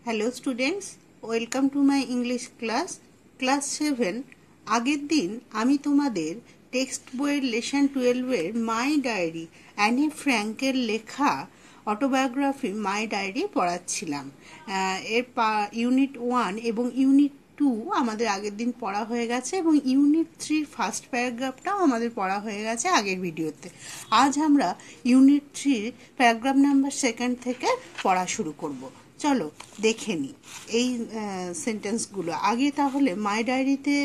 Hello students, welcome to my English class 7। আগের দিন আমি তোমাদের টেক্সট বইয়ের লেসন 12-এর মাই ডায়েরি, অ্যানি ফ্র্যাঙ্কের লেখা অটোবায়োগ্রাফি মাই ডায়েরি পড়াচ্ছিলাম। ইউনিট 1 এবং ইউনিট 2 আমাদের আগের দিন পড়া হয়ে গেছে এবং ইউনিট 3 ফার্স্ট প্যারাগ্রাফটাও আমাদের পড়া হয়ে গেছে আগের ভিডিওতে। আজ আমরা ইউনিট 3 প্যারাগ্রাফ নাম্বার 2 থেকে পড়া শুরু করব। চলো দেখে নিই এই সেন্টেন্সগুলো আগে। তাহলে মাই ডায়েরিতে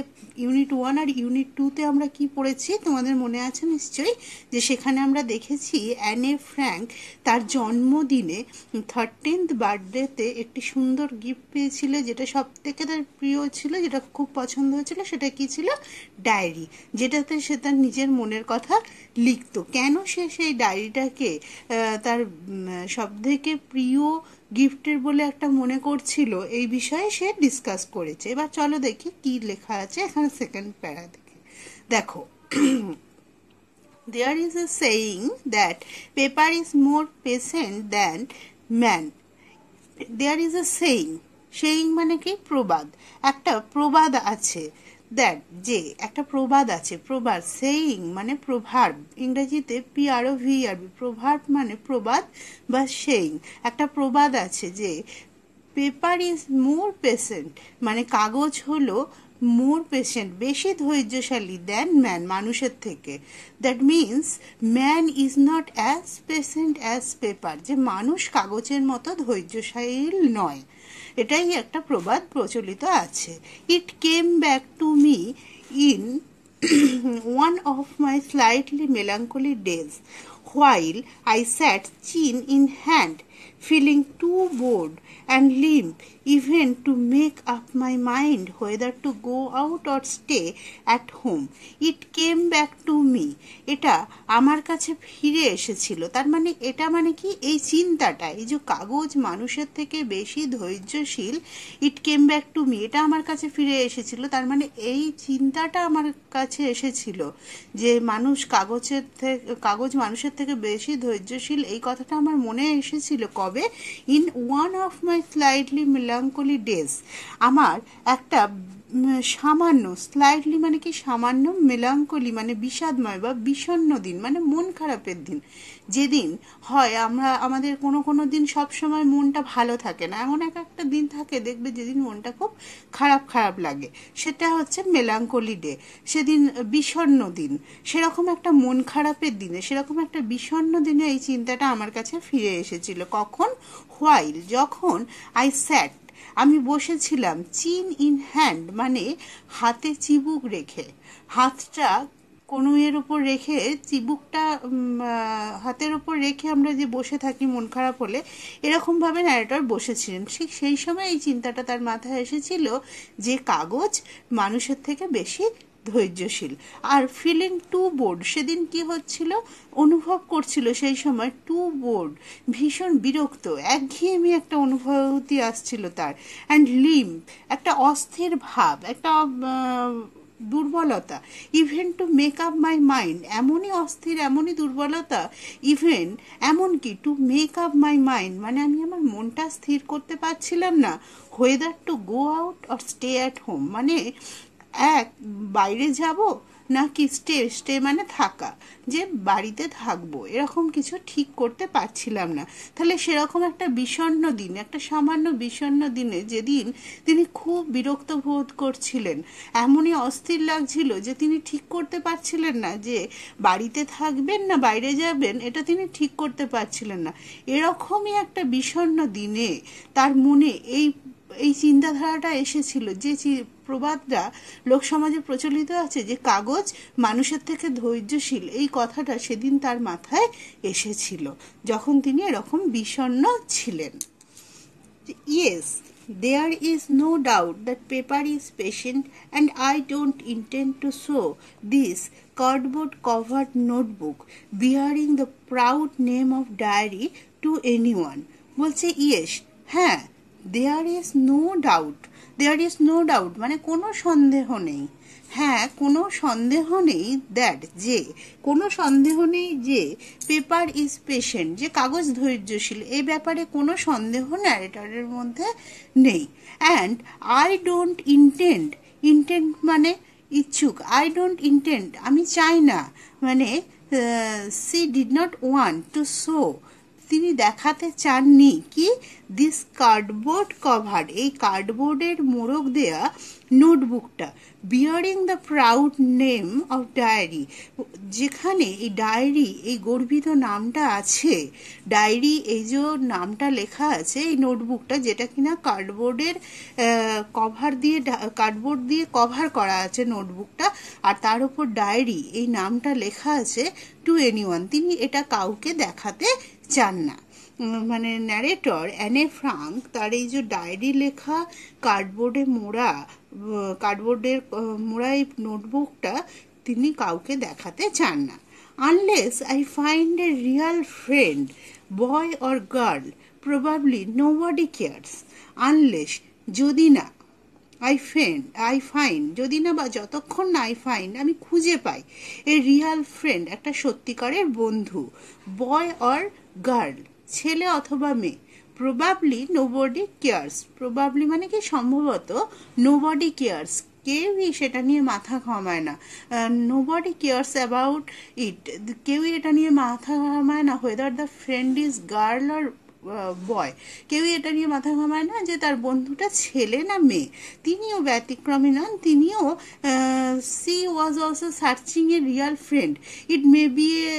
ইউনিট 1 আর ইউনিট 2-তে আমরা কি পড়েছি তোমাদের মনে আছে নিশ্চয়ই, যে সেখানে আমরা দেখেছি অ্যানে ফ্র্যাঙ্ক তার জন্মদিনে 13th বার্থডেতে একটি সুন্দর গিফট পেয়েছিল, যেটা সব থেকে তার প্রিয় ছিল, যেটা খুব পছন্দ হয়েছিল। সেটা কি ছিল? ডায়েরি, যেটাতে সে তার নিজের মনের কথা লিখত। কেন সে সেই ডায়েরিটাকে তার সব থেকে প্রিয় গিফটের বলে একটা মনে করছিল, এই বিষয়ে সে ডিসকাস করেছে। এবার চলো দেখি কি লেখা আছে এখানে সেকেন্ড প্যারা দেখো। There is a saying that paper is more patient than man. There is a saying মানে কি? প্রবাদ। একটা প্রবাদ আছে, দ্যাট যে একটা প্রবাদ আছে। প্রবাদ, সেইং মানে প্রভার্ব, ইংরেজিতে PROVERB। প্রভার্ব মানে প্রবাদ বা সেইং। একটা প্রবাদ আছে যে পেপার ইজ মোর পেশেন্ট, মানে কাগজ হলো মোর পেশেন্ট, বেশি ধৈর্যশালী দ্যান ম্যান, মানুষের থেকে। That means man is not as patient as paper, যে মানুষ কাগজের মতো ধৈর্যশীল নয়। এটাই একটা প্রবাদ প্রচলিত আছে। It came back to me in one of my slightly melancholy days, while I sat chin in hand, feeling too bored and limp even to make up my mind whether to go out or stay at home. It came back to me. এটা আমার কাছে ফিরে এসেছিল। তার মানে এটা মানে কি? এই চিন্তাটা, এই যে কাগজ মানুষের থেকে বেশি ধৈর্যশীল, ইট কেম ব্যাক টু মি, এটা আমার কাছে ফিরে এসেছিল। তার মানে এই চিন্তাটা আমার কাছে এসেছিল যে কাগজ মানুষের থেকে বেশি ধৈর্যশীল, এই কথাটা আমার মনে এসেছিল। কবে? In one of my slightly melancholy days, আমার একটা সামান্য, স্লাইটলি মানে কি? সামান্য, মেলাঙ্কলি মানে বিষাদময় বা বিষণ্ণ দিন, মানে মন খারাপের দিন। যেদিন হয় আমাদের কোনো দিন সবসময় মনটা ভালো থাকে না, এমন একটা দিন থাকে দেখবে যেদিন মনটা খুব খারাপ লাগে, সেটা হচ্ছে মেলাঙ্কলি ডে, সেদিন বিষণ্ণ দিন। সেরকম একটা মন খারাপের দিনে, সেরকম একটা বিষণ্ণ দিনে এই চিন্তাটা আমার কাছে ফিরে এসেছিল। কখন? হোয়াইল, যখন আই স্যাট, আমি বসেছিলাম, চিন ইন হ্যান্ড মানে হাতে চিবুক রেখে, হাতটা কোনো এর ওপর রেখে, চিবুকটা হাতের ওপর রেখে আমরা যে বসে থাকি মন খারাপ হলে, এরকমভাবে ন্যারেটর বসেছিলেন। ঠিক সেই সময় এই চিন্তাটা তার মাথায় এসেছিল যে কাগজ মানুষের থেকে বেশি ধৈর্যশীল। আর ফিলিং টু বোর্ড, সেদিন কি হচ্ছিল? অনুভব করছিল সেই সময় টু বোর্ড, ভীষণ বিরক্ত, একঘেয়েমি একটা অনুভূতি আসছিল তার। অ্যান্ড লিম্প, একটা অস্থির ভাব, একটা দুর্বলতা। Even to make up my mind, এমনই অস্থির, এমনই দুর্বলতা। ইভেন এমনকি to make up my mind মানে আমি আমার মনটা স্থির করতে পারছিলাম না। Whether to go out or stay at home, মানে বাইরে যাব নাকি স্টে মানে থাকা, যে বাড়িতে থাকবো, এরকম কিছু ঠিক করতে পারছিলাম না। তাহলে সেরকম একটা বিষণ্ণ দিন, একটা সামান্য বিষণ্ণ দিনে যেদিন তিনি খুব বিরক্ত বোধ করছিলেন, এমনই অস্থির লাগছিল যে তিনি ঠিক করতে পারছিলেন না যে বাড়িতে থাকবেন না বাইরে যাবেন, এটা তিনি ঠিক করতে পারছিলেন না। এরকমই একটা বিষণ্ণ দিনে তার মনে এই চিন্তাধারাটা এসেছিল, যে প্রবাদটা লোকসমাজে প্রচলিত আছে যে কাগজ মানুষের থেকে ধৈর্যশীল, এই কথাটা সেদিন তার মাথায় এসেছিল যখন তিনি এরকম বিষণ্ণ ছিলেন। Yes, there is no doubt that paper is patient, and I don't intend to show this cardboard covered notebook bearing the proud name of diary to anyone. বলছে ইয়েস, হ্যাঁ, দেয়ার ইজ নো ডাউট মানে কোনো সন্দেহ নেই, হ্যাঁ, কোনো সন্দেহ নেই কোনো সন্দেহ নেই যে পেপার ইজ পেশেন্ট, যে কাগজ ধৈর্যশীল, এই ব্যাপারে কোনো সন্দেহ ন্যারেটরের মধ্যে নেই। অ্যান্ড আই ডোন্ট ইন্টেন্ড মানে ইচ্ছুক, আই ডোন্ট ইন্টেন্ড আমি চাই না, মানে C did not want to show, তিনি দেখাতে চাননি কি, দিস কার্ডবোর্ড কভার, এই কার্ডবোর্ডের মোড়ক দেয়া নোটবুকটা, bearing the proud name of diary, যেখানে এই ডায়েরি, এই গর্বিত নামটা আছে, ডায়েরি এই যে নামটা লেখা আছে, এই নোটবুকটা যেটা কিনা কার্ডবোর্ডের কার্ডবোর্ড দিয়ে কভার করা আছে নোটবুকটা, আর তার উপর ডায়েরি এই নামটা লেখা আছে, টু এনিওয়ান, তিনি এটা কাউকে দেখাতে চান না। মানে ন্যারেটর অ্যানে ফ্রাঙ্ক তার এই যে ডায়েরি লেখা কার্ডবোর্ডের মোড়া এই নোটবুকটা তিনি কাউকে দেখাতে চান না। Unless I find a real friend, boy or girl, probably nobody cares. Unless যদি না, আই ফাইন্ড যদি না বা যতক্ষণ না আই ফাইন্ড আমি খুঁজে পাই, এ রিয়াল ফ্রেন্ড একটা সত্যিকারের বন্ধু, বয় অর গার্ল ছেলে অথবা মেয়ে, প্রবাবলি নোবডি কেয়ার্স, প্রবাবলি মানে কি সম্ভবত, নোবডি কেয়ার্স কেউই সেটা নিয়ে মাথা ঘামায় না, নোবডি কেয়ার্স অ্যাবাউট ইট, কেউই এটা নিয়ে মাথা ঘামায় না, whether the friend is girl or boy, কেউই এটা নিয়ে মাথা ঘামায় না যে তার বন্ধুটা ছেলে না মেয়ে। তিনিও ব্যতিক্রমী নন, তিনিও C was also searching A real friend, it may be A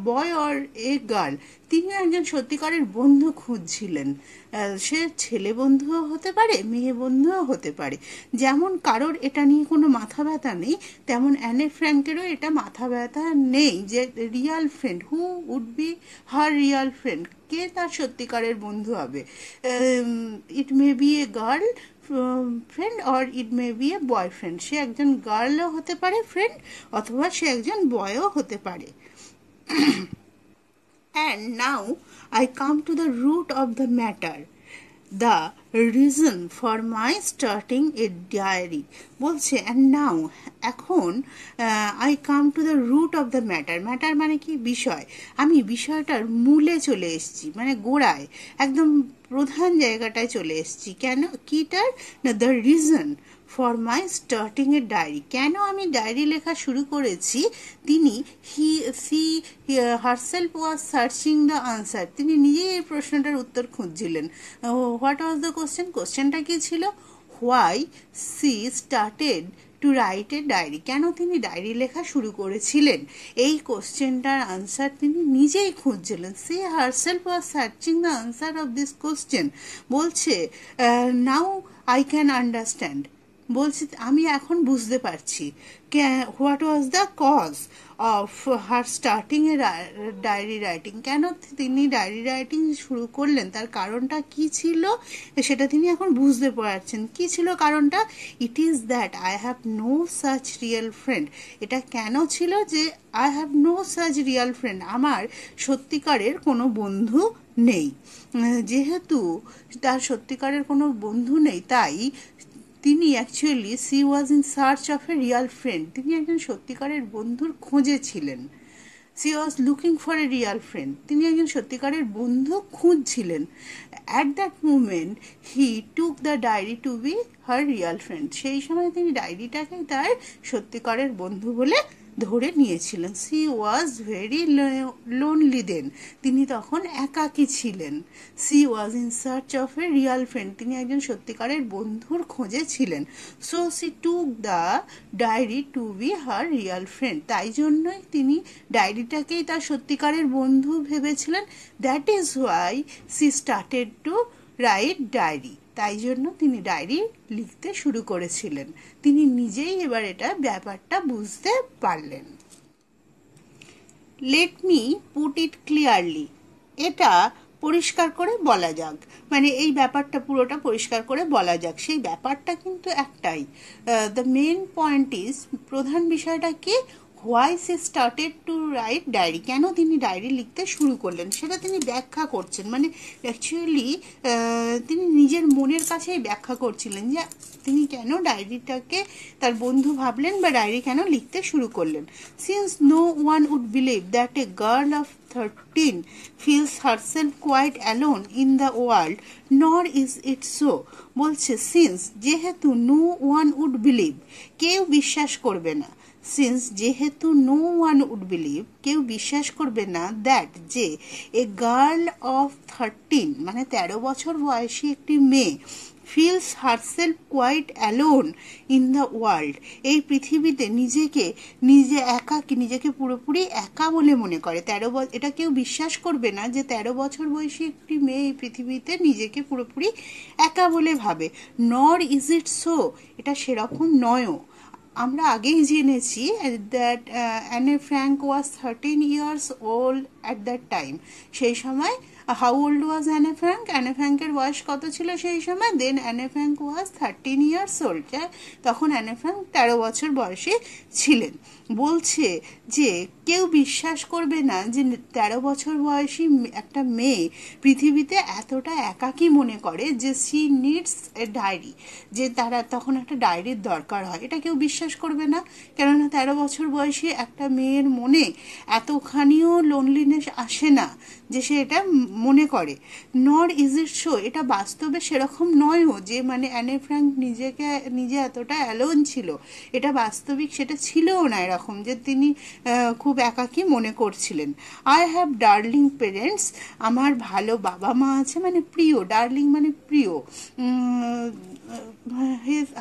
boy or a girl, তিনিও একজন সত্যিকারের বন্ধু খুঁজছিলেন, সে ছেলে বন্ধুও হতে পারে, মেয়ে বন্ধুও হতে পারে। যেমন কারোর এটা নিয়ে কোনো মাথা ব্যথা নেই, তেমন অ্যানে ফ্র্যাঙ্কেরও এটা মাথা ব্যথা নেই যে real friend, who would be her real friend, কে তার সত্যিকারের বন্ধু হবে। It may be a girl friend or it may be a boyfriend, সে একজন গার্লও হতে পারে ফ্রেন্ড, অথবা সে একজন বয়ও হতে পারে। And now I come to the root of the matter, the reason for my starting a diary. বলছে and now, এখন I come to the root of the matter, matter মানে কি বিষয়, আমি বিষয়টার মূলে চলে এসেছি, মানে গোড়ায় একদম প্রধান জায়গাটায় চলে এসেছি। কেন কিটার না, the reason for my starting a diary, কেন আমি ডায়েরি লেখা শুরু করেছি, তিনি she herself was searching the answer, তিনি নিজেই এই প্রশ্নটার উত্তর খুঁজছিলেন। হোয়াট ওয়াজ দ্য কোশ্চেনটা কি ছিল, why she started to write a diary, কেন তিনি ডায়েরি লেখা শুরু করেছিলেন, এই কোশ্চেনটার আনসার তিনি নিজেই খুঁজছিলেন। She herself was searching the answer of this question. বলছে নাও আই ক্যান আন্ডারস্ট্যান্ড, বলছি আমি এখন বুঝতে পারছি, what was the cause of her starting a diary writing, কেন তিনি ডায়েরি রাইটিং শুরু করলেন, তার কারণটা কি ছিল সেটা তিনি এখন বুঝতে পারছেন। কি ছিল কারণটা, it is that I have no such real friend, এটা কেন ছিল যে I have no such real friend, আমার সত্যিকারের কোনো বন্ধু নেই। যেহেতু তার সত্যিকারের কোনো বন্ধু নেই, তাই তিনি actually she was in search of a real friend, তিনি একজন সত্যিকারের বন্ধুর খোঁজে ছিলেন। She was looking for a real friend, তিনি একজন সত্যিকারের বন্ধু খুঁজছিলেন। At that moment he took the diary to be her real friend, সেই সময় তিনি ডায়েরিটাকে তার সত্যিকারের বন্ধু বলে ধরে নিয়েছিলেন। She was very lonely then, তিনি তখন একাকী ছিলেন। She was in search of a real friend, তিনি একজন সত্যিকারের বন্ধুর খোঁজে ছিলেন। So she took the diary to be her real friend, তাই জন্যই তিনি ডায়েরিটাকেই তার সত্যিকারের বন্ধু ভেবেছিলেন। That is why she started to write diary, তাই জন্য তিনি ডায়েরি লিখতে শুরু করেছিলেন। তিনি নিজেই এবার ব্যাপারটা বুঝতে পারলেন। Let me put it clearly, এটা পরিষ্কার করে বলা যাক, মানে এই ব্যাপারটা পুরোটা পরিষ্কার করে বলা যাক। সেই ব্যাপারটা কিন্তু একটাই, দ্য মেন পয়েন্ট ইজ, প্রধান বিষয়টা কি, why she started to write diary, কেন তিনি ডায়েরি লিখতে শুরু করলেন সেটা তিনি ব্যাখ্যা করছেন, মানে অ্যাকচুয়ালি তিনি নিজের মনের কাছেই ব্যাখ্যা করছিলেন যে তিনি কেন ডায়েরিটাকে তার বন্ধু ভাবলেন বা ডায়েরি কেন লিখতে শুরু করলেন। Since no one would believe that a girl of 13 feels herself quite alone in the world, nor is it so. বলছে সিন্স যেহেতু নো ওয়ান উড বিলিভ, কেউ বিশ্বাস করবে না, সিন্স যেহেতু নো ওয়ান উড বিলিভ, কেউ বিশ্বাস করবে না, দ্যাট যে এ গার্ল অফ 13 মানে 13 বছর বয়সী একটি মেয়ে, feels herself quite alone in the world, এই পৃথিবীতে নিজে নিজেকে পুরোপুরি একা বলে মনে করে। এটা কেউ বিশ্বাস করবে না যে 13 বছর বয়সী একটি মেয়ে এই পৃথিবীতে নিজেকে পুরোপুরি একা বলে ভাবে। নর ইজ ইট সো, এটা সেরকম নয়ও। আমরা আগেই জেনেছি that Anne Frank was 13 years old at that time, সেই সময় how old was Anne Frank, Anne ফ্র্যাঙ্কের বয়স কত ছিল সেই সময়, then Anne Frank was 13 years old, তখন অ্যানে ফ্র্যাঙ্ক 13 বছর বয়সী ছিলেন। বলছে যে কেউ বিশ্বাস করবে না যে 13 বছর বয়সী একটা মেয়ে পৃথিবীতে এতটা একাকী মনে করে যে সি নিডস এ ডায়েরি, যে তারা তখন একটা ডায়েরির দরকার হয়। এটা কেউ বিশ্বাস করবে না, কেননা 13 বছর বয়সী একটা মেয়ের মনে এতখানিও লোনলিনেস আসে না যে সে এটা মনে করে। নর ইজ ইট শো, এটা বাস্তবে সেরকম নয়ও যে মানে অ্যানে ফ্র্যাঙ্ক নিজে এতটা অ্যালোন ছিল, এটা বাস্তবিক সেটা ছিলও না এরকম যে তিনি খুব একাকী মনে করছিলেন। আই হ্যাভ ডার্লিং পেরেন্টস, আমার ভালো বাবা মা আছে, মানে প্রিয়, ডার্লিং মানে প্রিয়।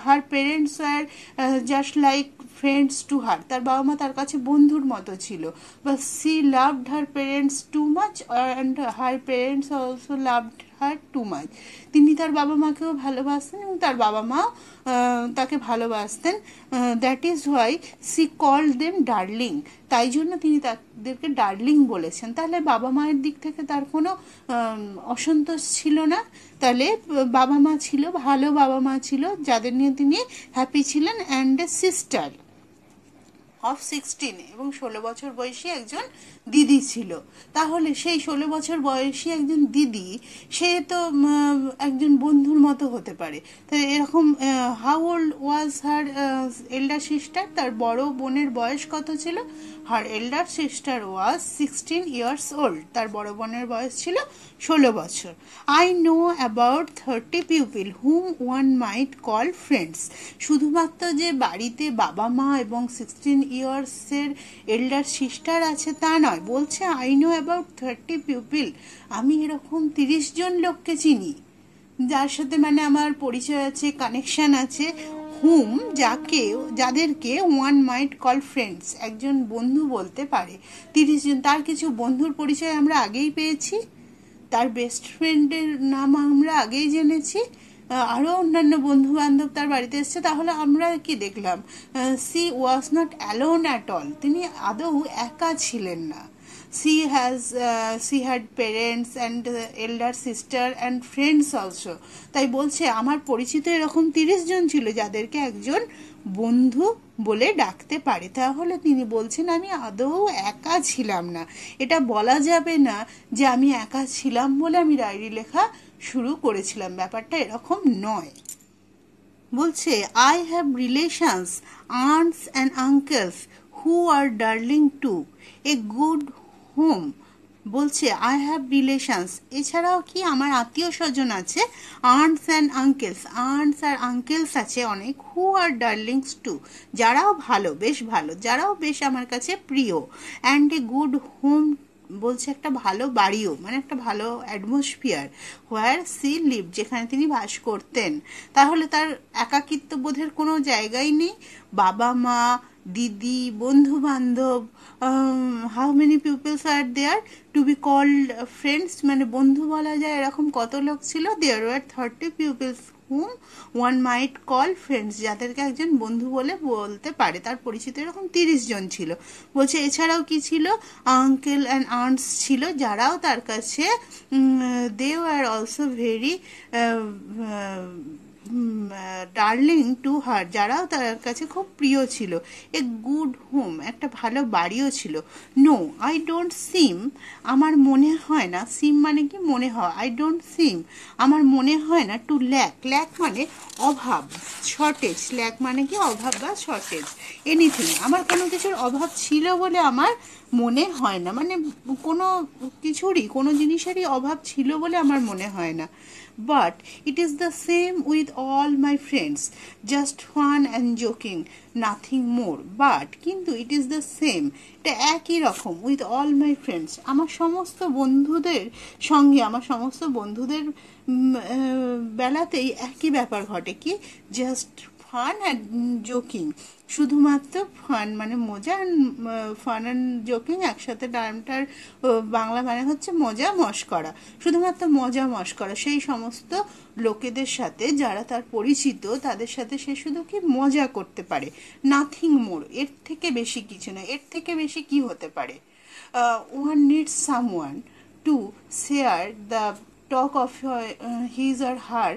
Her parents are just like friends to her, তার বাবা মা তার কাছে বন্ধুর মতো ছিল। But she loved her parents too much and her parents also loved her too much, তিনি তার বাবা মাকেও ভালোবাসতেন এবং তার বাবা মাও তাকে ভালোবাসতেন। That is why she called them darling, তাই জন্য তিনি তাদেরকে ডার্লিং বলেছেন। তাহলে বাবা মায়ের দিক থেকে তার কোনো অসন্তোষ ছিল না, তাহলে বাবা মা ছিল, ভালো বাবা মা ছিল যাদের নিয়ে তিনি হ্যাপি ছিলেন, অ্যান্ড এ সিস্টার অফ 16, এবং 16 বছর বয়সী একজন দিদি ছিল। তাহলে সেই 16 বছর বয়সী একজন দিদি, সে তো একজন বন্ধুর মতো হতে পারে। তো এরকম how old was her elder sister, তার বড় বোনের বয়স কত ছিল? Her elder sister was 16 years old, তার বড় বোনের বয়স ছিল 16 বছর। I know about 30 people whom one might call friends, শুধুমাত্র যে বাড়িতে বাবা মা এবং 16 ইয়ার্সের এল্ডার সিস্টার আছে তা নয়, বলছে আই নো অ্যাবাউট 30 পিপল, আমি এরকম 30 জন লোককে চিনি যার সাথে মানে আমার পরিচয় আছে, কানেকশন আছে। হুম, যাদেরকে ওয়ান মাইট কল ফ্রেন্ডস, একজন বন্ধু বলতে পারে। 30 জন, তার কিছু বন্ধুর পরিচয় আমরা আগেই পেয়েছি, তার বেস্ট ফ্রেন্ডের নাম আমরা আগেই জেনেছি, আরও অন্যান্য বন্ধু বান্ধব তার বাড়িতে এসছে। তাহলে আমরা কি দেখলাম? C was not alone at all, তিনি আদৌ একা ছিলেন না। she had parents and elder sister and friends also, তাই বলছে আমার পরিচিত এরকম 30 জন ছিল যাদেরকে একজন বন্ধু বলে ডাকতে পারে। তাহলে তিনি বলছেন আমি আদৌ একা ছিলাম না, এটা বলা যাবে না যে আমি একা ছিলাম বলে আমি ডায়েরি লেখা শুরু করেছিলাম, ব্যাপারটা এরকম নয়। বলছে I have relations, aunts and uncles who are darling too, a good home. বলছে আই হ্যাভ রিলেশনস, এছাড়াও কি আমার আত্মীয় স্বজন আছে, আন্টস অ্যান্ড আঙ্কেলস, আন্টস আর আঙ্কেলস আছে অনেক, হু আর ডার্লিংস টু, যারাও ভালো, বেশ ভালো, যারাও বেশ আমার কাছে প্রিয়, অ্যান্ড এ গুড হোম, বলছে একটা ভালো বাড়িও, মানে একটা ভালো অ্যাটমসফিয়ার, হোয়ার সি লিভ, যেখানে তিনি বাস করতেন। তাহলে তার একাকিত্ব বোধের কোনো জায়গাই নেই, বাবা মা, দিদি, বন্ধু বান্ধব, how many peoples are there to be called friends, মানে বন্ধু বলা যায় এরকম কত লোক ছিল, there were 30 peoples whom one might call friends, যাদেরকে একজন বন্ধু বলে বলতে পারে, তার পরিচিত এরকম 30 জন ছিল। বলছে এছাড়াও কি ছিল, আঙ্কেল অ্যান্ড আন্টস ছিল, যারাও তার কাছে they are also very darling to her, যারাও তার কাছে খুব প্রিয় ছিল, এ গুড হোম, একটা ভালো বাড়িও ছিল। নো আই ডোন্ট সিম, আমার মনে হয় না, সিম মানে কি মনে হয়, আই ডোন্ট সিম আমার মনে হয় না, টু ল্যাক, ল্যাক মানে অভাব, শর্টেজ, ল্যাক মানে কি অভাব বা শর্টেজ, এনিথিং, আমার কোনো কিছুর অভাব ছিল বলে আমার মনে হয় না, মানে কোনো কিছুরই, কোনো জিনিসেরই অভাব ছিল বলে আমার মনে হয় না। But it is the same with all my friends, just fun and joking, nothing more. But কিন্তু ইট ইজ দ্য সেম, এটা একই রকম, উইথ অল মাই ফ্রেন্ডস, আমার সমস্ত বন্ধুদের সঙ্গে, আমার সমস্ত বন্ধুদের বেলাতেই একই ব্যাপার ঘটে, কি জাস্ট ফান অ্যান্ড জোকিং, শুধুমাত্র ফান মানে মজা, ফান অ্যান্ড জোকিং একসাথে, টার্মটার বাংলা মানে হচ্ছে মজা মশকরা, শুধুমাত্র মজা মশকরা সেই সমস্ত লোকেদের সাথে যারা তার পরিচিত, তাদের সাথে সে শুধু কি মজা করতে পারে, নাথিং মোর, এর থেকে বেশি কিছু না। এর থেকে বেশি কি হতে পারে? One needs someone to share the talk of his or her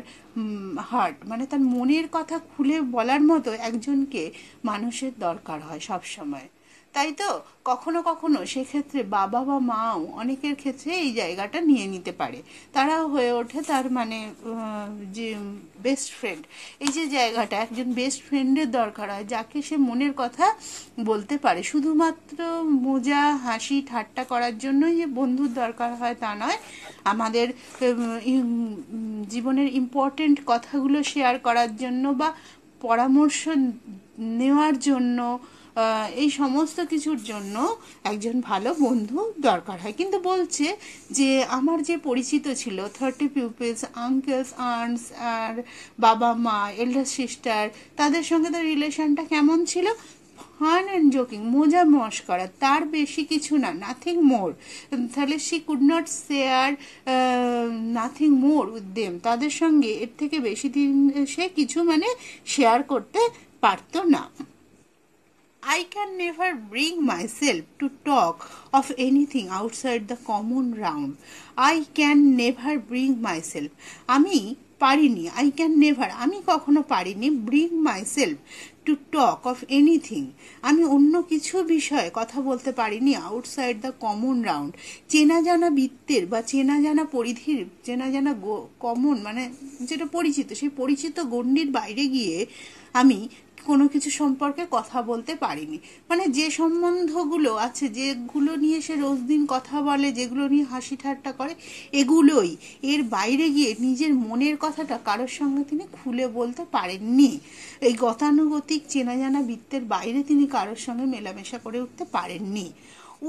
heart, মানে তার মনের কথা খুলে বলার মতো একজনকে মানুষের দরকার হয় সব সময়, তাই তো? কখনো কখনো সেক্ষেত্রে বাবা বা মাও অনেকের ক্ষেত্রে এই জায়গাটা নিয়ে নিতে পারে, তারাও হয়ে ওঠে তার মানে যে বেস্ট ফ্রেন্ড। এই যে জায়গাটা, একজন বেস্ট ফ্রেন্ডের দরকার হয়, যাকে সে মনের কথা বলতে পারে, শুধুমাত্র মজা হাসি ঠাট্টা করার জন্যই যে বন্ধুর দরকার হয় তা নয়, আমাদের জীবনের ইম্পর্টেন্ট কথাগুলো শেয়ার করার জন্য বা পরামর্শ নেওয়ার জন্য, এই সমস্ত কিছুর জন্য একজন ভালো বন্ধু দরকার হয়। কিন্তু বলছে যে আমার যে পরিচিত ছিল 30 পিপলস, আঙ্কেলস, আন্টস আর বাবা মা, এল্ডার সিস্টার, তাদের সঙ্গে তার রিলেশনটা কেমন ছিল? ফান অ্যান্ড জোকিং, মজা মস্করা, তার বেশি কিছু না, নাথিং মোর। তাহলে she could not share nothing more with them, তাদের সঙ্গে এর থেকে বেশি দিন সে কিছু মানে শেয়ার করতে পারতো না। I can never bring myself to talk of anything outside the common round. I can never bring myself. আমি পারিনি, I can never, আমি কখনো পারিনি, bring myself to talk of anything, আমি অন্য কিছু বিষয়ে কথা বলতে পারিনি, আউটসাইড দ্য কমন রাউন্ড, চেনা জানা বৃত্তের বা চেনা জানা পরিধির, চেনা জানা কমন মানে যেটা পরিচিত, সেই পরিচিত গণ্ডির বাইরে গিয়ে আমি কোনো কিছু সম্পর্কে কথা বলতে পারিনি। মানে যে সম্বন্ধগুলো আছে, যেগুলো নিয়ে সে রোজ দিন কথা বলে, যেগুলো নিয়ে হাসি ঠাট্টা করে, এগুলোই, এর বাইরে গিয়ে নিজের মনের কথাটা কারোর সঙ্গে তিনি খুলে বলতে পারেননি। এই গতানুগতিক চেনা জানা বৃত্তের বাইরে তিনি কারোর সঙ্গে মেলামেশা করে উঠতে পারেননি।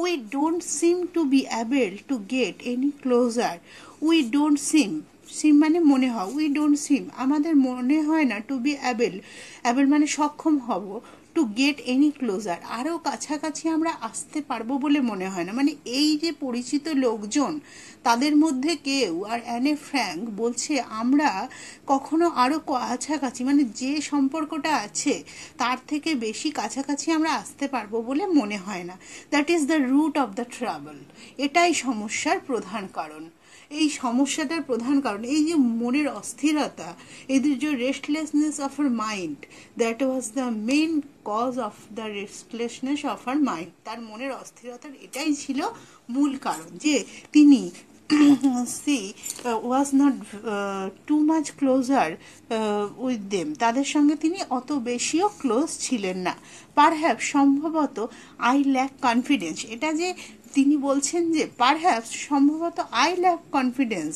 We don't seem to be able to get any closer. We don't seem, সিম মানে মনে হয়, উই ডোন্ট সিম আমাদের মনে হয় না, টু বি অ্যাবেল, অ্যাবেল মানে সক্ষম হব, টু গেট এনি ক্লোজার আরও কাছাকাছি আমরা আসতে পারবো বলে মনে হয় না। মানে এই যে পরিচিত লোকজন, তাদের মধ্যে কেউ, আর অ্যানে ফ্র্যাঙ্ক বলছে আমরা কখনো আরও কাছাকাছি, মানে যে সম্পর্কটা আছে তার থেকে বেশি কাছাকাছি আমরা আসতে পারবো বলে মনে হয় না। That is the root of the trouble, এটাই সমস্যার প্রধান কারণ। এই সমস্যাটার প্রধান কারণ এই যে মনের অস্থিরতা, এই যে restlessness of her mind, that was the main cause of the restlessness of her mind, তার মনের অস্থিরতার এটাই ছিল মূল কারণ, যে তিনি she was not too much closer with them, তাদের সঙ্গে তিনি অত বেশিও ক্লোজ ছিলেন না। পারহ্যাপস, সম্ভবত, আই ল্যাক কনফিডেন্স, এটা যে তিনি বলছেন যে পারহ্যাপস, সম্ভবত, I lack confidence,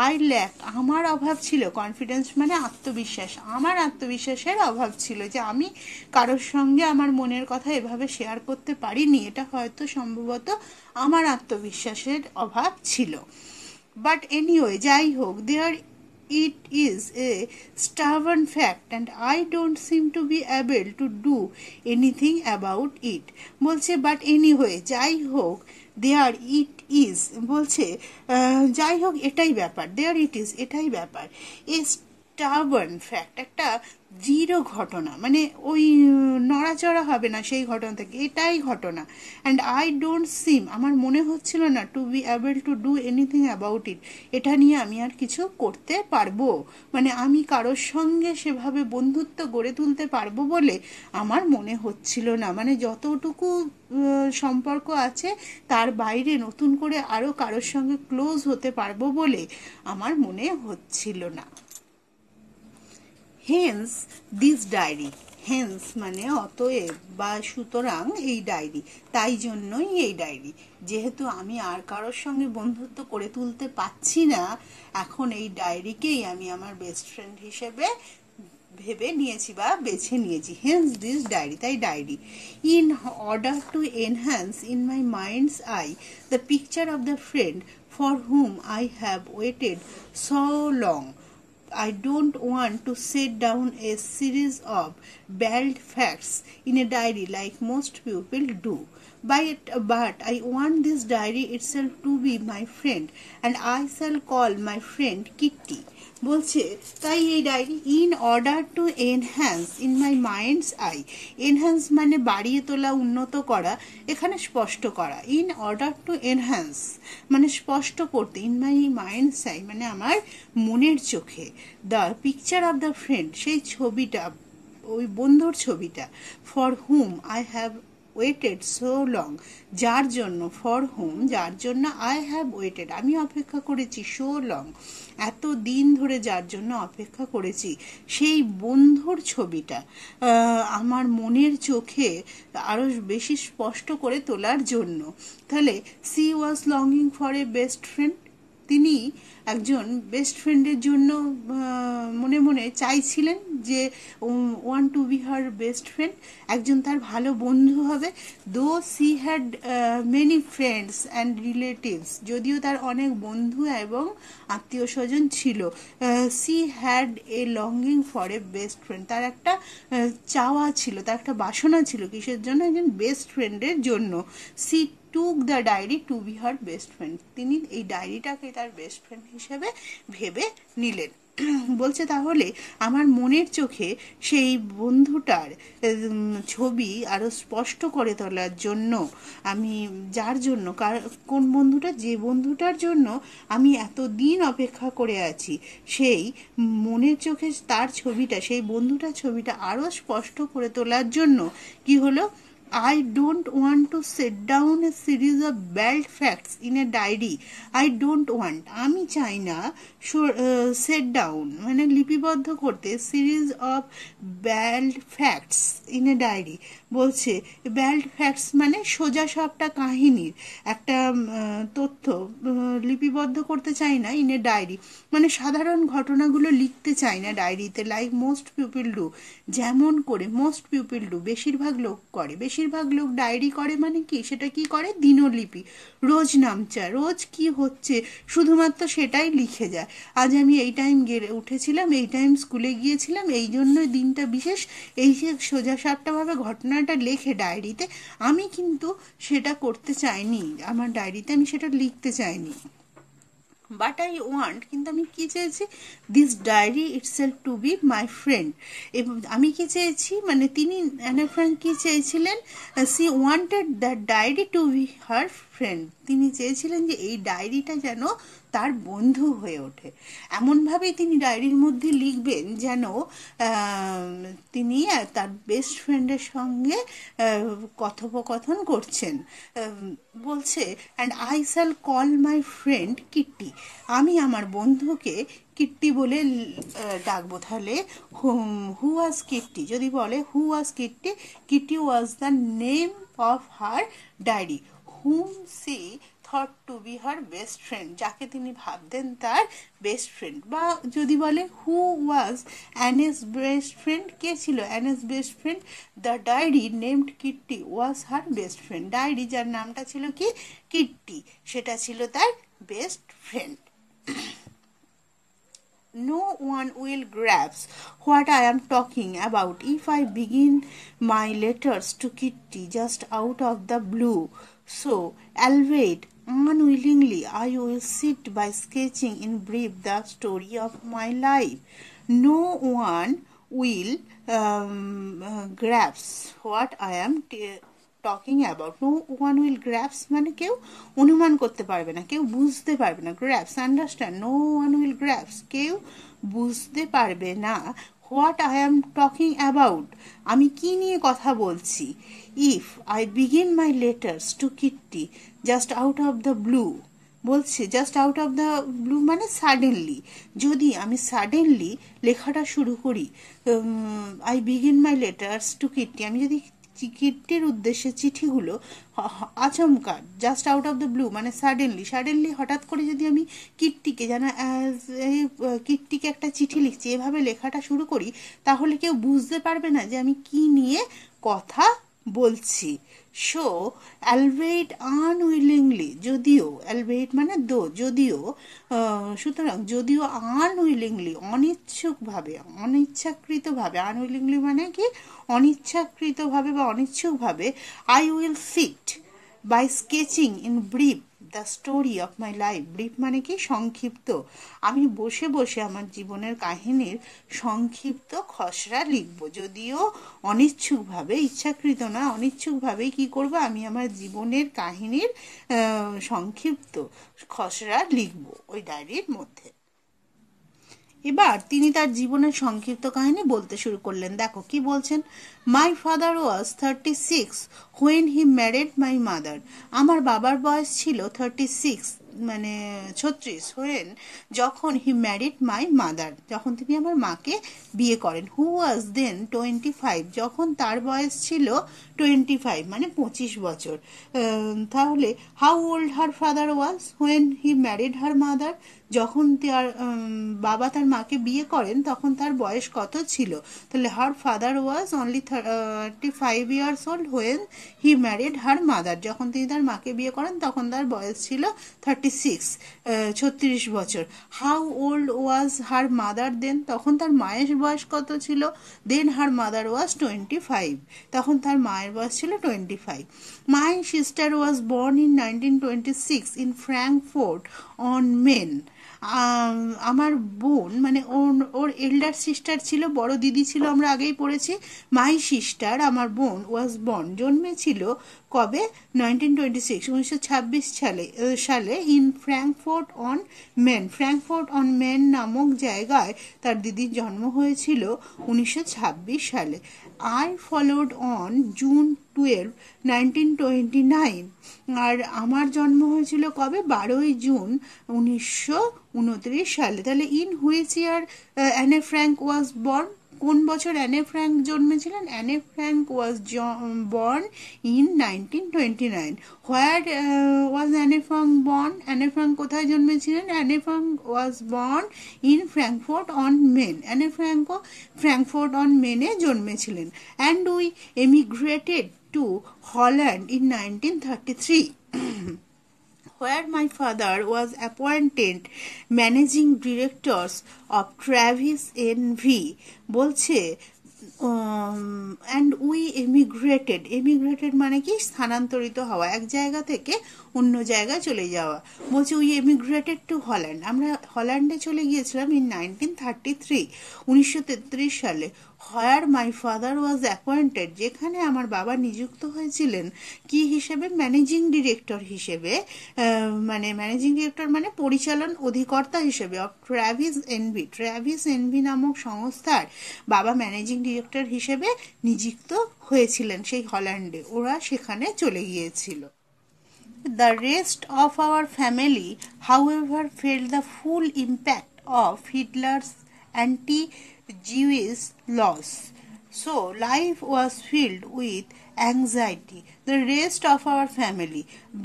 I lack আমার অভাব ছিল, কনফিডেন্স মানে আত্মবিশ্বাস, আমার আত্মবিশ্বাসের অভাব ছিল, যে আমি কারোর সঙ্গে আমার মনের কথা এভাবে শেয়ার করতে পারিনি, এটা হয়তো সম্ভবত আমার আত্মবিশ্বাসের অভাব ছিল। বাট এনিওয়ে, যাই হোক, দেয়ার it is a stubborn fact and I don't seem to be able to do anything about it. বলছে বাট এনিওয়ে, যাই হোক, দেয়ার ইট ইজ, বলছে যাই হোক এটাই ব্যাপার, দেয়ার ইট ইজ, এটাই ব্যাপার, এ স্টাবার্ন ফ্যাক্ট, একটা জিরো ঘটনা, মানে ওই নড়াচড়া হবে না সেই ঘটনা থেকে, এটাই ঘটনা। অ্যান্ড আই ডোন্ট সিম, আমার মনে হচ্ছিল না to be able to do anything about it, এটা নিয়ে আমি আর কিছু করতে পারবো, মানে আমি কারোর সঙ্গে সেভাবে বন্ধুত্ব গড়ে তুলতে পারবো বলে আমার মনে হচ্ছিল না, মানে যতটুকু সম্পর্ক আছে তার বাইরে নতুন করে আরও কারোর সঙ্গে ক্লোজ হতে পারবো বলে আমার মনে হচ্ছিল না। হেন্স দিস ডায়েরি, হেন্স মানে অতএব বা সুতরাং এই ডায়েরি, তাই জন্যই এই ডায়েরি, যেহেতু আমি আর কারোর সঙ্গে বন্ধুত্ব করে তুলতে পারছি না, এখন এই ডায়েরিকেই আমি আমার বেস্ট ফ্রেন্ড হিসেবে ভেবে নিয়েছি বা বেছে নিয়েছি। হেন্স দিস ডায়েরি, তাই diary. In order to enhance in my mind's eye the picture of the friend for whom I have waited so long, I don't want to set down a series of bald facts in a diary like most people do. But I want this diary itself to be my friend, and I shall call my friend Kitty. বলছে তাই এই diary, in order to enhance in my mind's eye, enhance মানে বাড়িয়ে তোলা, উন্নত করা, এখানে স্পষ্ট করা। ইন অর্ডার টু এনহ্যান্স মানে স্পষ্ট করতে, ইন মাই মাইন্ডস আই মানে আমার মনের চোখে, the picture of the friend সেই ছবিটা, ওই বন্ধুর ছবিটা, for whom I have waited so long যার জন্য, ফর হুম যার জন্য, আই হ্যাভ ওয়েটেড আমি অপেক্ষা করেছি, সো লং এত দিন ধরে যার জন্য অপেক্ষা করেছি, সেই বন্ধুর ছবিটা আমার মনের চোখে আরও বেশি স্পষ্ট করে তোলার জন্য। তাহলে she was longing for a best friend, তিনি একজন বেস্ট ফ্রেন্ডের জন্য মনে মনে চাইছিলেন যে one to be her best friend, একজন তার ভালো বন্ধু হবে। Though she had many friends and relatives, যদিও তার অনেক বন্ধু এবং আত্মীয় স্বজন ছিল, she had a longing for a best friend, তার একটা চাওয়া ছিল, তার একটা বাসনা ছিল, কিসের জন্য, একজন বেস্ট ফ্রেন্ডের জন্য। She took the diary to be her best friend, তিনি এই ডায়েরিটাকে তার বেস্ট ফ্রেন্ড হিসেবে ভেবে নিলেন। বলছে তাহলে আমার মনের চোখে সেই বন্ধুটার ছবি আরো স্পষ্ট করে তোলার জন্য, আমি যার জন্য, কোন বন্ধুটা, যে বন্ধুটার জন্য আমি এতদিন অপেক্ষা করে আছি, সেই মনের চোখে তার ছবিটা, সেই বন্ধুটার ছবিটা আরো স্পষ্ট করে তোলার জন্য কি হলো, I don't want to set down a series of bald facts in a diary. I don't want, আমি চাই না সেট ডাউন মানে লিপিবদ্ধ করতে, series of bald facts in a diary, বলছে ব্যাল্ড ফ্যাক্টস মানে সোজা সবটা কাহিনীর একটা তথ্য লিপিবদ্ধ করতে চাই না, ইন এ ডায়েরি মানে সাধারণ ঘটনাগুলো লিখতে চাই না ডায়েরিতে, লাইক মোস্ট পিপল ডু, যেমন করে মোস্ট পিপল ডু বেশিরভাগ লোক করে, বেশিরভাগ লোক ডায়েরি করে মানে কি, সেটা কি করে, দিনলিপি, রোজ নামচা, রোজ কি হচ্ছে শুধুমাত্র সেটাই লিখে যায়, আজ আমি এই টাইম উঠেছিলাম, এই টাইম স্কুলে গিয়েছিলাম, এই জন্য দিনটা বিশেষ, এই যে সোজা সাপটাভাবে ঘটনাটা লেখে ডায়েরিতে, আমি কিন্তু সেটা করতে চাইনি, আমার ডায়েরিতে আমি সেটা লিখতে চাইনি। বাট আই ওয়ান্ট, কিন্তু আমি কি চেয়েছি, this diary itself to be my friend, এবং আমি কি চেয়েছি, মানে তিনি অ্যানা ফ্র্যাঙ্ক কি চেয়েছিলেন, she wanted that diary to be her friend, তিনি চেয়েছিলেন যে এই ডায়েরিটা যেন তার বন্ধু হয়ে ওঠে, এমনভাবেই তিনি ডায়েরির মধ্যে লিখবেন যেন তিনি তার বেস্ট ফ্রেন্ডের সঙ্গে কথোপকথন করছেন। বলছে and I shall call my friend Kitty, আমি আমার বন্ধুকে কিট্টি বলে ডাকবো। তাহলে হু ওয়াজ কিট্টি, যদি বলে who was Kitty, Kitty was the name of her diary, whom she thought to be her best friend, যাকে তিনি ভাবতেন তার বেস্ট ফ্রেন্ড। বা যদি বলে হু ওয়াজ অ্যানেস বেস্ট ফ্রেন্ড, কে ছিল Anne's best friend, the diary named Kitty was her best friend, diary যার নামটা ছিল কি, কিট্টি, সেটা ছিল তার best friend. No one will grasp what I am talking about if I begin my letters to Kitty just out of the blue. So, albeit unwillingly, I will sit by sketching in brief the story of my life. no one will grasp what I am talking about. No one will grasp মানে কেউ অনুমান করতে পারবে না, কেউ বুঝতে পারবে না। grasp, understand, no one will grasp, কেউ বুঝতে পারবে না what I am talking about, আমি কি নিয়ে কথা বলছি। if I begin my letters to Kitty just out of the blue, বলছে just out of the blue মানে সাডেনলি, যদি আমি সাডেনলি লেখাটা শুরু করি, I begin my letters to Kitty, আমি যদি কিট্টির উদ্দেশ্যে চিঠিগুলো আচমকা, just out of the blue মানে সাডেনলি হঠাৎ করে যদি আমি কিট্টিকে কিট্টিকে একটা চিঠি লিখছি, এভাবে লেখাটা শুরু করি, তাহলে কেউ বুঝতে পারবে না যে আমি কি নিয়ে কথা বলছি। সো অ্যালবেইট আনউইলিংলি, যদিও, অ্যালবেইট মানে যদিও, সুতরাং যদিও আনউইলিংলি অনিচ্ছুকভাবে, অনিচ্ছাকৃতভাবে, আনউইলিংলি মানে কি অনিচ্ছাকৃতভাবে বা অনিচ্ছুকভাবে, I will sit by sketching in brief the story of my life. Brief মানে কি সংক্ষিপ্ত, আমি বসে বসে আমার জীবনের কাহিনীর সংক্ষিপ্ত খসড়া লিখব। যদিও অনিচ্ছুকভাবে, ইচ্ছাকৃত না, অনিচ্ছুকভাবে কি করব, আমি আমার জীবনের কাহিনীর সংক্ষিপ্ত খসড়া লিখব ওই ডায়েরির মধ্যে। এবার তিনি তার জীবনের সংক্ষিপ্ত কাহিনী বলতে শুরু করলেন। দেখো কি বলছেন। My father was 36 when he married my mother. আমার বাবার বয়স ছিল 36 মানে 36 হোয়েন, যখন হি ম্যারিড মাই মাদার, যখন তিনি আমার মাকে বিয়ে করেন। হু ওয়াজ দেন 25, যখন তার বয়স ছিল 25 মানে 25 বছর। তাহলে how old her father was when he married her mother, যখন তার বাবা তার মাকে বিয়ে করেন তখন তার বয়স কত ছিল। তাহলে her father was only 35 years old when he married her mother, যখন তিনি তার মাকে বিয়ে করেন তখন তার বয়স ছিল 36 36 বছর। How old was her mother then, তখন তার মায়ের বয়স কত ছিল। দেন হার মাদার ওয়াজ 25, তখন তার মায়ের বয়স ছিল 25। My sister was born in 1926 in Frankfurt on Main. আমার বোন মানে ওর এল্ডার সিস্টার ছিল, বড় দিদি ছিল, আমরা আগেই পড়েছি। মাই সিস্টার আমার বোন ওয়াজ বর্ন জন্মেছিল কবে, 1926 1926 সালে in Frankfurt on Main, Frankfurt on Main নামক জায়গায় তার দিদির জন্ম হয়েছিল 1926 সালে। আই ফলোড অন জুন 12 1929, আর আমার জন্ম হয়েছিল কবে, 12ই জুন 1929 সালে। তাহলে in which year Anne Frank was born, কোন বছর অ্যানে ফ্র্যাঙ্ক জন্মেছিলেন। Anne Frank was born in 1929। Where was Anne Frank born, Anne Frank কোথায় জন্মেছিলেন। Anne Frank was born in Frankfurt on main, অ্যানে ফ্র্যাঙ্কও ফ্র্যাঙ্কফুর্ট অন মেনে জন্মেছিলেন। And we emigrated to Holland in 1933 where my father was appointed managing directors of Travis NV, বলছে and we এমিগ্রেটেড মানে কি স্থানান্তরিত হওয়া, এক জায়গা থেকে অন্য জায়গায় চলে যাওয়া। বলছে উই এমিগ্রেটেড টু হল্যান্ড, আমরা হল্যান্ডে চলে গিয়েছিলাম ইন 1933 1933 সালে। হোয়ার মাই ফাদার ওয়াজ অ্যাপয়েন্টেড, যেখানে আমার বাবা নিযুক্ত হয়েছিলেন কি হিসেবে, ম্যানেজিং ডিরেক্টর হিসেবে, মানে ম্যানেজিং ডিরেক্টর মানে পরিচালন অধিকর্তা হিসেবে অফ ট্র্যাভিস এনভি নামক সংস্থার বাবা ম্যানেজিং ডিরেক্টর হিসেবে নিযুক্ত হয়েছিলেন সেই হল্যান্ডে, ওরা সেখানে চলে গিয়েছিল। The rest of our family, however, felt the full impact of Hitler's anti-Jewish laws. So life was filled with anxiety. The rest of our family,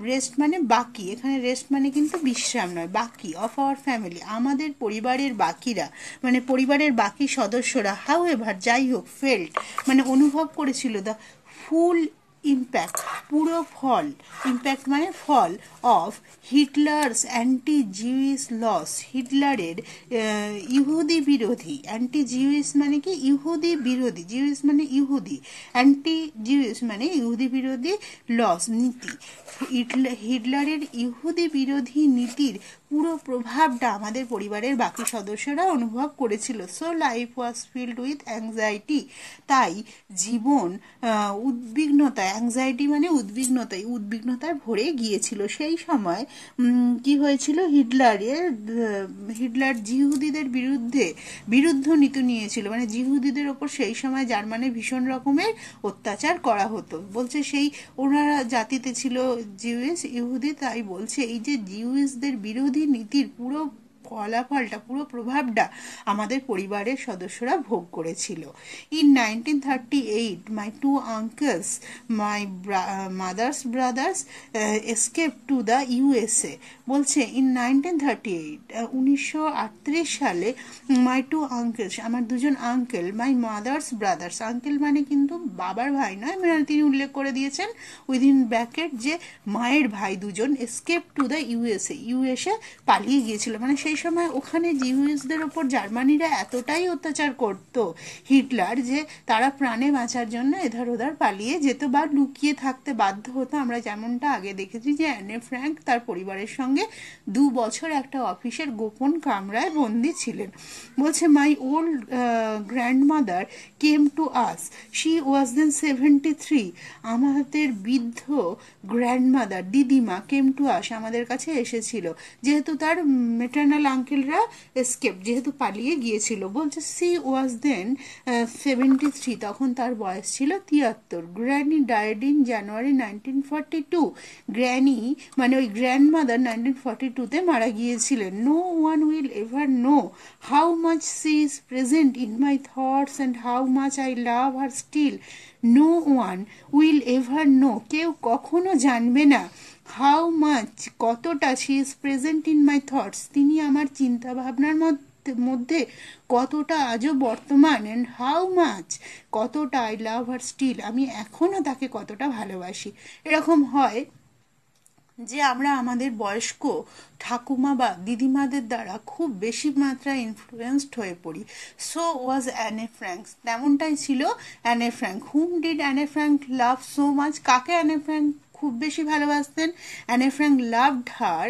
rest মানে বাকি, এখানে রেস্ট মানে কিন্তু বিশ্রাম নয়, বাকি, of our family আমাদের পরিবারের বাকিরা, মানে পরিবারের বাকি সদস্যরা, however যাই হোক, felt মানে অনুভব করেছিল the full ইম্প্যাক্ট পুরো ফল, ইম্প্যাক্ট মানে ফল, অফ হিটলার্স অ্যান্টি জিউইশ লস, হিটলারের ইহুদি বিরোধী, অ্যান্টি জিউইশ মানে কি ইহুদি বিরোধী, জিউইশ মানে ইহুদি, অ্যান্টি জিউইশ মানে ইহুদি বিরোধী লস নীতি, হিটলারের ইহুদি বিরোধী নীতির পুরো প্রভাবটা আমাদের পরিবারের বাকি সদস্যরা অনুভব করেছিল। So life was filled with anxiety. তাই জীবন উদ্বিগ্নতা, অ্যাংজাইটি মানে উদ্বিগ্নতায় ভরে গিয়েছিল। সেই সময় কি হয়েছিল, হিটলার জিহুদিদের বিরুদ্ধ নীতি নিয়েছিল, মানে জিহুদিদের ওপর সেই সময় জার্মানি ভীষণ রকমের অত্যাচার করা হতো। বলছে সেই ওনারা জাতিতে ছিল জিউইশ ইহুদি, তাই বলছে এই যে জিউইশদের বিরোধী নীতির পুরো ফলাফলটা, পুরো প্রভাবটা আমাদের পরিবারের সদস্যরা ভোগ করেছিল। In 1938 my two uncles, my mother's brothers escape to the USA. বলছে ইন 1938, 1938 সালে মাই টু আঙ্কেলস, আমার দুজন uncle, my mother's brothers, uncle মানে কিন্তু বাবার ভাই নয়, মানে তিনি উল্লেখ করে দিয়েছেন উইদিন ব্র্যাকেট যে মায়ের ভাই দুজন, এসকেপ টু দ্য ইউএসএ পালিয়ে গিয়েছিল। মানে সেই সময় ওখানে জিউইশদের ওপর জার্মানিরা এতটাই অত্যাচার করত হিটলার, যে তারা প্রাণে বাঁচার জন্য এধার ওধার পালিয়ে যেত বা লুকিয়ে থাকতে বাধ্য হতো। আমরা যেমনটা আগে দেখেছি যে অ্যানে ফ্র্যাঙ্ক তার পরিবারের সঙ্গে 2 বছর একটা অফিসের গোপন কামরায় বন্দী ছিলেন। বলছে my old grandmother came to us, she was then 73। আমাদের বৃদ্ধ গ্র্যান্ডমাদার, দিদিমা, কেম টু আস, আমাদের কাছে এসেছিল, যেহেতু তার মেটার্নাল আঙ্কেলরা যেহেতু পালিয়ে গিয়েছিল। বলছে সি ওয়াজ দেন 73, তখন তার বয়স ছিল 73। Granny died in January 1942। Granny মানে ওই গ্র্যান্ডমাদার 1942-তে মারা গিয়েছিলেন। No one will ever know how much she is present in my thoughts and how much I love her still. No one will ever know, কেউ কখনো জানবে না, how much কতটা, she is present in my thoughts, তিনি আমার চিন্তা ভাবনার মধ্যে কতটা আজও বর্তমান, অ্যান্ড হাউ মাচ কতটা, আই লাভ হার স্টিল, আমি এখনো তাকে কতটা ভালোবাসি। এরকম হয় যে আমরা আমাদের বয়স্ক ঠাকুমা বা দিদিমাদের দ্বারা খুব বেশি মাত্রায় ইনফ্লুয়েন্সড হয়ে পড়ি। সো ওয়াজ অ্যানে ফ্র্যাঙ্ক, তেমনটাই ছিল Anne Frank. Whom did Anne Frank love so much, কাকে অ্যানে ফ্র্যাঙ্ক খুব বেশি ভালোবাসতেন? অ্যানে ফ্র্যাঙ্ক লাভড হার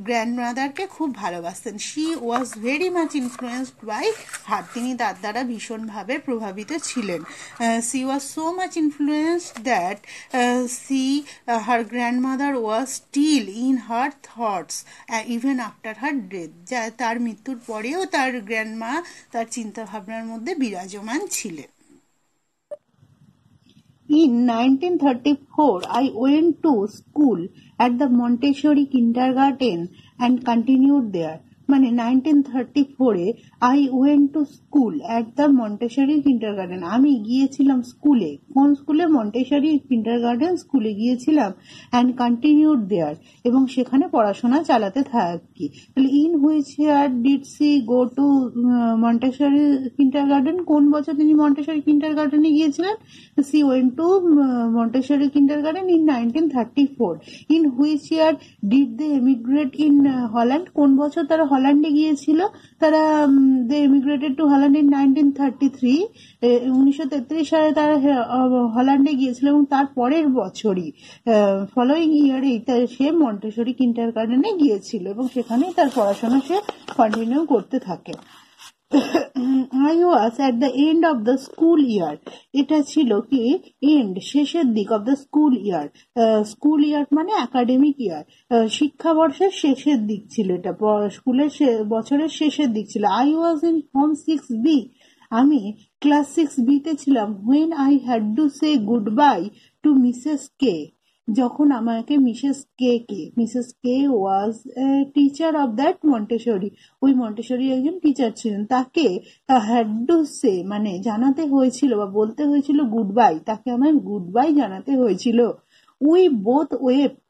গ্র্যান্ডমাদারকে খুব ভালোবাসতেন। She was very much influenced by her, তিনি তার দ্বারা ভীষণভাবে প্রভাবিত ছিলেন। She was so much influenced that she her grandmother was still in her thoughts even after her death, যা তার মৃত্যুর পরেও তার গ্র্যান্ডমা তার চিন্তাভাবনার মধ্যে বিরাজমান ছিলেন। In 1934, I went to school at the Montessori kindergarten and continued there. মানে 1934-এ I went to school at the Montessori kindergarten. আমি গিয়েছিলাম স্কুলে, কোন স্কুলে? মন্টেসরি কিন্ডারগার্টেন স্কুলে গিয়েছিলাম, and continued there, এবং সেখানে পড়াশোনা চালাতে থাকি। তাহলে in which year did she go to Montessori kindergarten, কোন বছর তিনি মন্টেসরি কিন্ডারগার্টেনে গিয়েছিলেন? She went to Montessori kindergarten in 1934. In which year did they emigrate in Holland, কোন বছর তারা হল্যান্ডে গিয়েছিল? তারা they emigrated to Holland in 1933। 1933 সালে তারা হল্যান্ডে গিয়েছিল, এবং তার পরের বছরই ফলোয়িং ইয়ারে সে মন্টেসরি কিন্ডারগার্টেনে গিয়েছিল, এবং সেখানেই তার পড়াশোনা সে কন্টিনিউ করতে থাকে। I was at the end of the school year. এটা ছিল কি এন্ড, শেষের দিক, of the school year. School year মানে একাডেমিক ইয়ার, শিক্ষাবর্ষের শেষের দিক ছিল, এটা স্কুলের বছরের শেষের দিক ছিল। I was in Form 6B, আমি ক্লাস 6B-তে ছিলাম। When I had to say goodbye to Mrs. K, যখন আমাকে Mrs K was teacher of that Montessori, ওই মন্টেসরি একজন টিচার ছিলেন, তাকে হ্যাড টু সে মানে জানাতে হয়েছিল বা বলতে হয়েছিল গুড বাই, তাকে আমার গুড বাই জানাতে হয়েছিল। We both wept,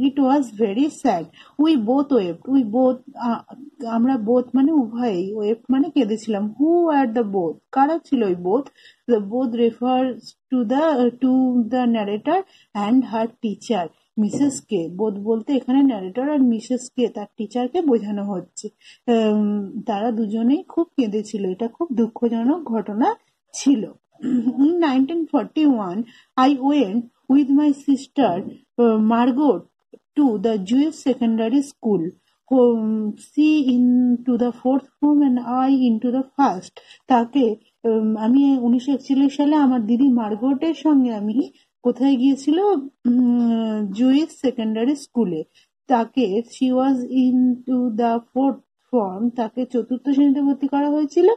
it was very sad. We both wept, আমরা বোথ মানে উভয়ই, ওয়েপ্ট মানে কেঁদেছিলাম। হু আর দ্য বোথ, কারা ছিল ওই both? The both refers to the narrator and her teacher, Mrs K. Both বলতে এখানে ন্যারেটর আর মিসেস কে তার টিচারকে বোঝানো হচ্ছে। তারা দুজনেই খুব কেঁদেছিল, এটা খুব দুঃখজনক ঘটনা ছিল। In 1941, I went with my sister Margot to the Jewish secondary school. She into the fourth form and I into the first. তাকে আমি 1941 সালে আমার দিদি মার্গরেটের সঙ্গে আমি কোথায় গিয়েছিল, জুইস সেকেন্ডারি স্কুলে। তাকে she was into the fourth form, তাকে চতুর্থ শ্রেণীতে ভর্তি করা হয়েছিল,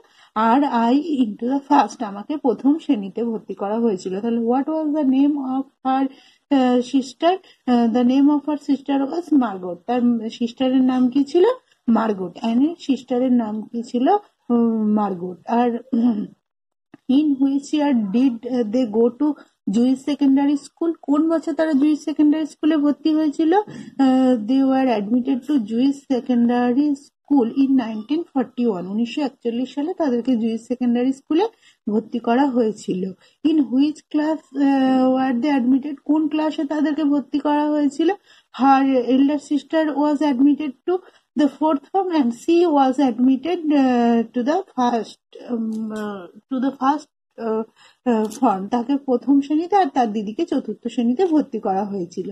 আর I into the first, আমাকে প্রথম শ্রেণীতে ভর্তি করা হয়েছিল। তাহলে what was the name of her sister? The name of her sister was Margot. তার সিস্টারের নাম কি ছিল? মার্গট। অ্যানির সিস্টারের নাম কি ছিল? মার্গট। আর in which year did they go to Jewish secondary school? কোন বছর তারা জুইশ সেকেন্ডারি স্কুলে ভর্তি হয়েছিল? they were admitted to Jewish secondary school in 1941. 1941 সালে তাদেরকে জুইশ সেকেন্ডারি স্কুলে ভর্তি করা হয়েছিল। in which class were they admitted? কোন ক্লাসে তাদেরকে ভর্তি করা হয়েছিল? her elder sister was admitted to the fourth form and she was admitted to the first form. তাকে প্রথম শ্রেণীতে আর তার দিদিকে চতুর্থ শ্রেণীতে ভর্তি করা হয়েছিল।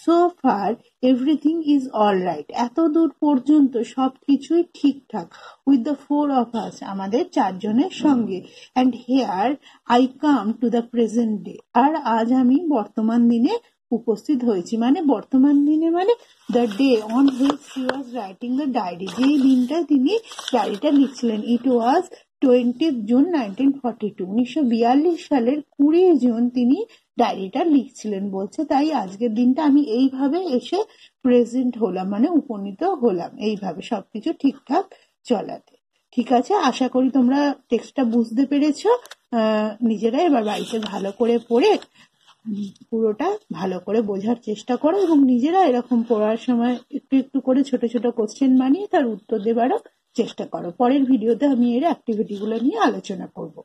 so far everything is all right. এত দূর পর্যন্ত সবকিছুই ঠিকঠাক। with the four of us, আমাদের চারজনের সঙ্গে। and here I come to the present day. আর আজ আমি বর্তমান দিনে উপস্থিত হয়েছি। মানে বর্তমান দিনে মানে the day on which he was writing the diary, যে দিনটায় তিনি ডায়েরিটা লিখছিলেন। it was 20th June 1942. 1942 সালের 20 জুন তিনি ডায়েরিটা লিখছিলেন বলছে। তাই আজকের দিনটা আমি এইভাবে এসে প্রেজেন্ট হলাম, মানে উপনীত হলাম এইভাবে, সবকিছু ঠিকঠাক চলাতে। ঠিক আছে, আশা করি তোমরা টেক্সটটা বুঝতে পেরেছো। নিজেরা এবার বাড়িতে ভালো করে পড়ে পুরোটা ভালো করে বোঝার চেষ্টা করো এবং নিজেরা এরকম পড়ার সময় একটু একটু করে ছোট ছোট কোশ্চেন বানিয়ে তার উত্তর দেবারও চেষ্টা করো। পরের ভিডিওতে আমি এর অ্যাক্টিভিটিগুলো নিয়ে আলোচনা করব।